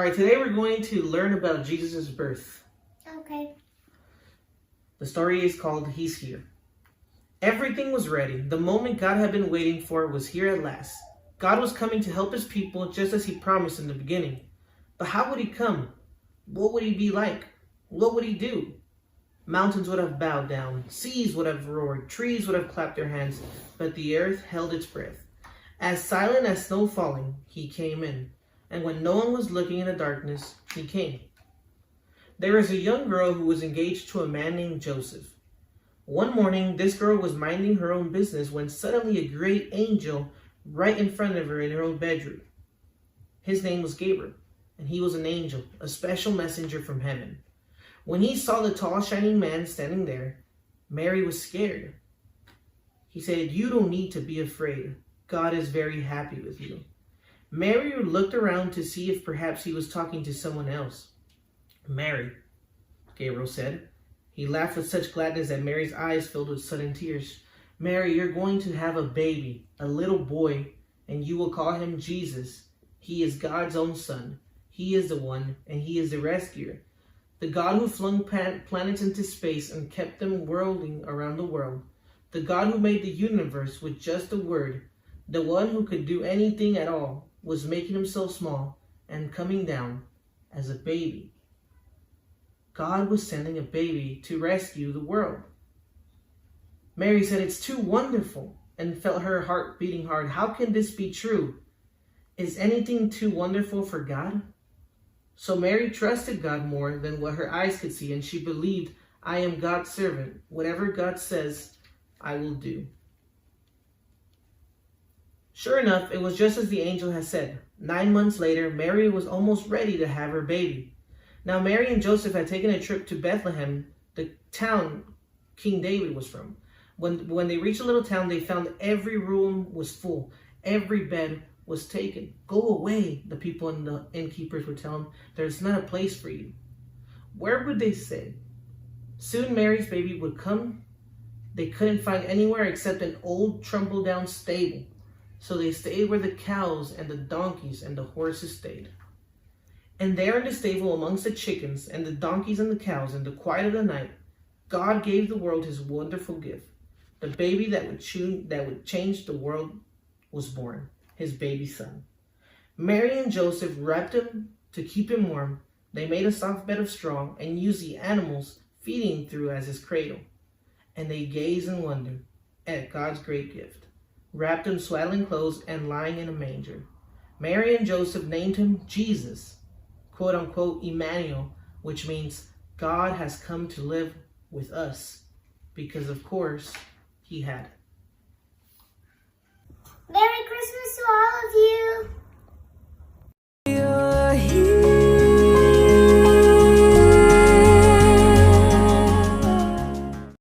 Alright, today we're going to learn about Jesus' birth. Okay. The story is called He's Here. Everything was ready. The moment God had been waiting for was here at last. God was coming to help his people just as he promised in the beginning. But how would he come? What would he be like? What would he do? Mountains would have bowed down, seas would have roared, trees would have clapped their hands, but the earth held its breath. As silent as snow falling, he came in. And when no one was looking in the darkness, he came. There was a young girl who was engaged to a man named Joseph. One morning, this girl was minding her own business when suddenly a great angel right in front of her in her own bedroom. His name was Gabriel, and he was an angel, a special messenger from heaven. When he saw the tall, shining man standing there, Mary was scared. He said, "You don't need to be afraid. God is very happy with you." Mary looked around to see if perhaps he was talking to someone else. "Mary," Gabriel said. He laughed with such gladness that Mary's eyes filled with sudden tears. "Mary, you're going to have a baby, a little boy, and you will call him Jesus. He is God's own son. He is the one, and he is the rescuer. The God who flung planets into space and kept them whirling around the world. The God who made the universe with just a word. The one who could do anything at all was making himself small and coming down as a baby. God was sending a baby to rescue the world." Mary said, "It's too wonderful," and felt her heart beating hard. How can this be true? Is anything too wonderful for God? So Mary trusted God more than what her eyes could see, and she believed, "I am God's servant. Whatever God says, I will do." Sure enough, it was just as the angel had said. 9 months later, Mary was almost ready to have her baby. Now Mary and Joseph had taken a trip to Bethlehem, the town King David was from. When they reached a little town, they found every room was full. Every bed was taken. "Go away," the people and the innkeepers would tell them. "There's not a place for you." Where would they stay? Soon Mary's baby would come. They couldn't find anywhere except an old tumble-down stable. So they stayed where the cows and the donkeys and the horses stayed. And there in the stable amongst the chickens and the donkeys and the cows in the quiet of the night, God gave the world his wonderful gift. The baby that would change the world was born, his baby son. Mary and Joseph wrapped him to keep him warm. They made a soft bed of straw and used the animals feeding through as his cradle. And they gazed in wonder at God's great gift, wrapped in swaddling clothes and lying in a manger. Mary and Joseph named him Jesus, quote unquote Emmanuel, which means God has come to live with us, because of course he had. Merry Christmas to all of you.